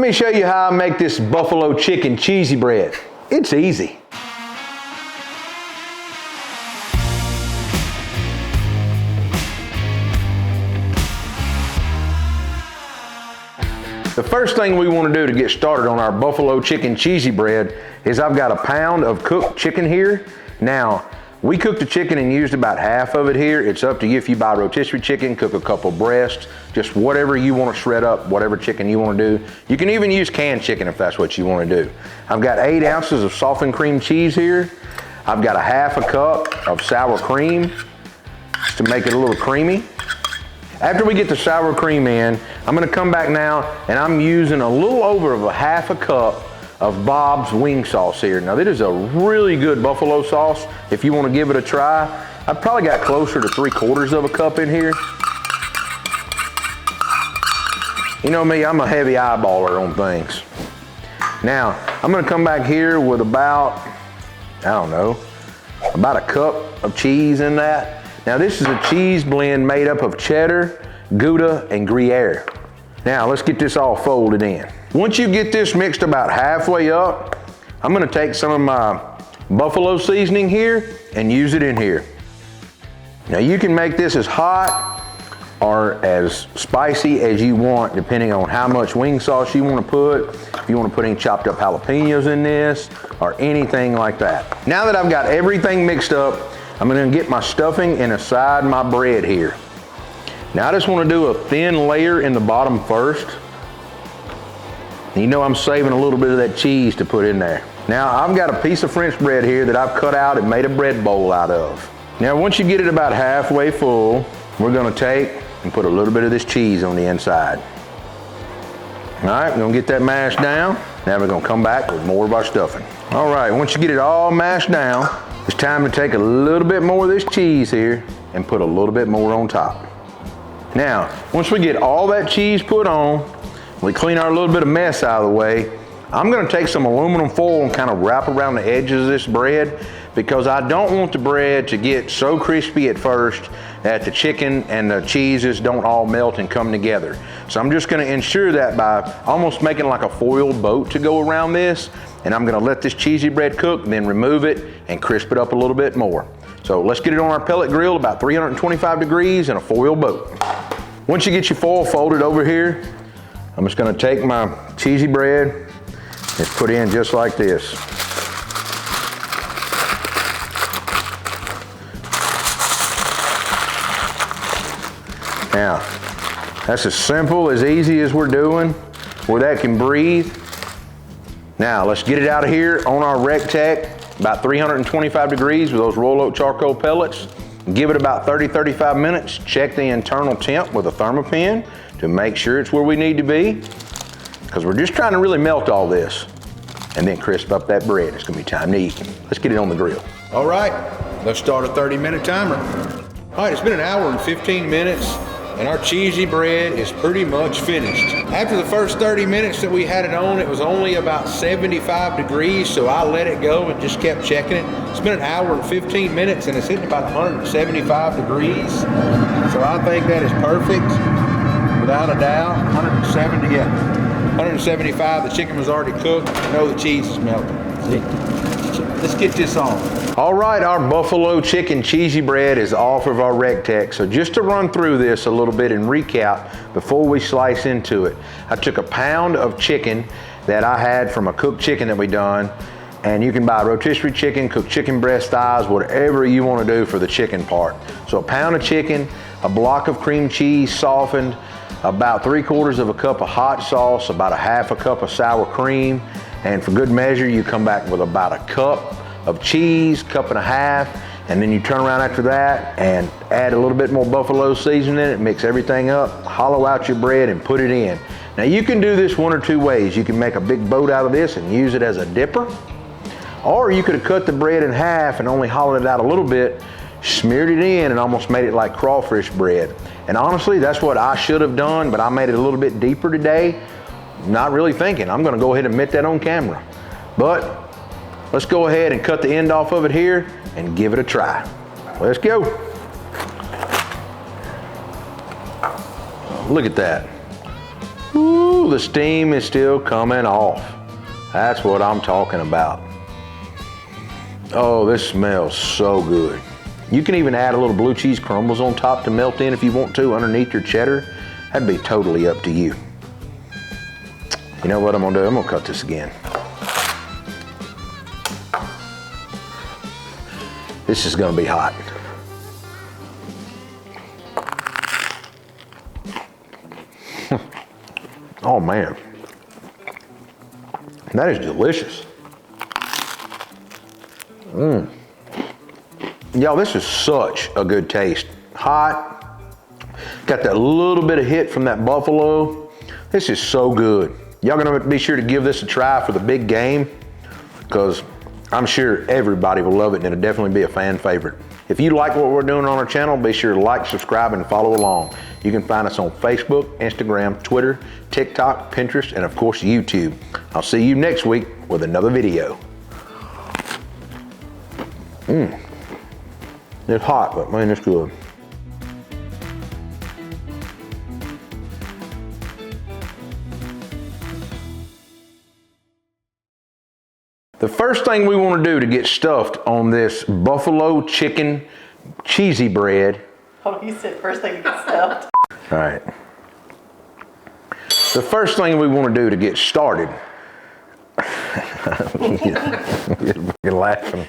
Let me show you how I make this buffalo chicken cheesy bread. It's easy. The first thing we want to do to get started on our buffalo chicken cheesy bread is I've got a pound of cooked chicken here. Now, we cooked the chicken and used about half of it here. It's up to you if you buy rotisserie chicken, cook a couple breasts, just whatever you want to shred up, whatever chicken you want to do. You can even use canned chicken if that's what you want to do. I've got 8 ounces of softened cream cheese here. I've got a half a cup of sour cream just to make it a little creamy. After we get the sour cream in, I'm gonna come back now and I'm using a little over of a half a cup of Bob's wing sauce here. Now, this is a really good buffalo sauce. If you wanna give it a try, I've probably got closer to 3/4 of a cup in here. You know me, I'm a heavy eyeballer on things. Now, I'm gonna come back here with about, I don't know, about a cup of cheese in that. Now, this is a cheese blend made up of cheddar, Gouda, and Gruyere. Now, let's get this all folded in. Once you get this mixed about halfway up, I'm gonna take some of my buffalo seasoning here and use it in here. Now, you can make this as hot or as spicy as you want, depending on how much wing sauce you wanna put, if you wanna put any chopped up jalapenos in this, or anything like that. Now that I've got everything mixed up, I'm gonna get my stuffing inside my bread here. Now I just wanna do a thin layer in the bottom first. You know I'm saving a little bit of that cheese to put in there. Now I've got a piece of French bread here that I've cut out and made a bread bowl out of. Now once you get it about halfway full, we're gonna take and put a little bit of this cheese on the inside. All right, we're gonna get that mashed down. Now we're gonna come back with more of our stuffing. All right, once you get it all mashed down, it's time to take a little bit more of this cheese here and put a little bit more on top. Now, once we get all that cheese put on, we clean our little bit of mess out of the way, I'm gonna take some aluminum foil and kind of wrap around the edges of this bread because I don't want the bread to get so crispy at first that the chicken and the cheeses don't all melt and come together. So I'm just gonna ensure that by almost making like a foil boat to go around this, and I'm gonna let this cheesy bread cook, then remove it and crisp it up a little bit more. So let's get it on our pellet grill about 325 degrees in a foil boat. Once you get your foil folded over here, I'm just gonna take my cheesy bread and put in just like this. Now, that's as simple, as easy as we're doing, where that can breathe. Now, let's get it out of here on our Recteq, about 325 degrees with those roll oak charcoal pellets. Give it about 30-35 minutes. Check the internal temp with a thermopen to make sure it's where we need to be, because we're just trying to really melt all this and then crisp up that bread. It's gonna be time to eat. Let's get it on the grill. All right, let's start a 30-minute timer. All right, it's been an hour and 15 minutes. And our cheesy bread is pretty much finished. After the first 30 minutes that we had it on, it was only about 75 degrees, so I let it go and just kept checking it. It's been an hour and 15 minutes and it's hitting about 175 degrees. So I think that is perfect, without a doubt. 175, the chicken was already cooked. I know the cheese is melting. Let's get this on. All right, our buffalo chicken cheesy bread is off of our Recteq. So just to run through this a little bit and recap before we slice into it, I took a pound of chicken that I had from a cooked chicken that we done, and you can buy rotisserie chicken, cooked chicken breast thighs, whatever you want to do for the chicken part. So a pound of chicken, a block of cream cheese softened, about 3/4 of a cup of hot sauce, about a half a cup of sour cream, and for good measure, you come back with about a cup of cheese, cup and a half, and then you turn around after that and add a little bit more buffalo seasoning in it, mix everything up, hollow out your bread and put it in. Now you can do this one or two ways. You can make a big boat out of this and use it as a dipper, or you could have cut the bread in half and only hollowed it out a little bit, smeared it in and almost made it like crawfish bread. And honestly, that's what I should have done, but I made it a little bit deeper today, not really thinking. I'm gonna go ahead and admit that on camera. But let's go ahead and cut the end off of it here and give it a try. Let's go. Look at that. Ooh, the steam is still coming off. That's what I'm talking about. Oh, this smells so good. You can even add a little blue cheese crumbles on top to melt in if you want to underneath your cheddar. That'd be totally up to you. You know what I'm gonna do? I'm gonna cut this again. This is gonna be hot. Oh man, that is delicious. Y'all, this is such a good taste. Hot, got that little bit of hit from that buffalo. This is so good. Y'all gonna be sure to give this a try for the big game, because I'm sure everybody will love it and it'll definitely be a fan favorite. If you like what we're doing on our channel, be sure to like, subscribe, and follow along. You can find us on Facebook, Instagram, Twitter, TikTok, Pinterest, and of course YouTube. I'll see you next week with another video. It's hot, but man, it's good. The first thing we want to do to get stuffed on this buffalo chicken cheesy bread. Oh, you said first thing to get stuffed. All right. The first thing we want to do to get started. You're laughing.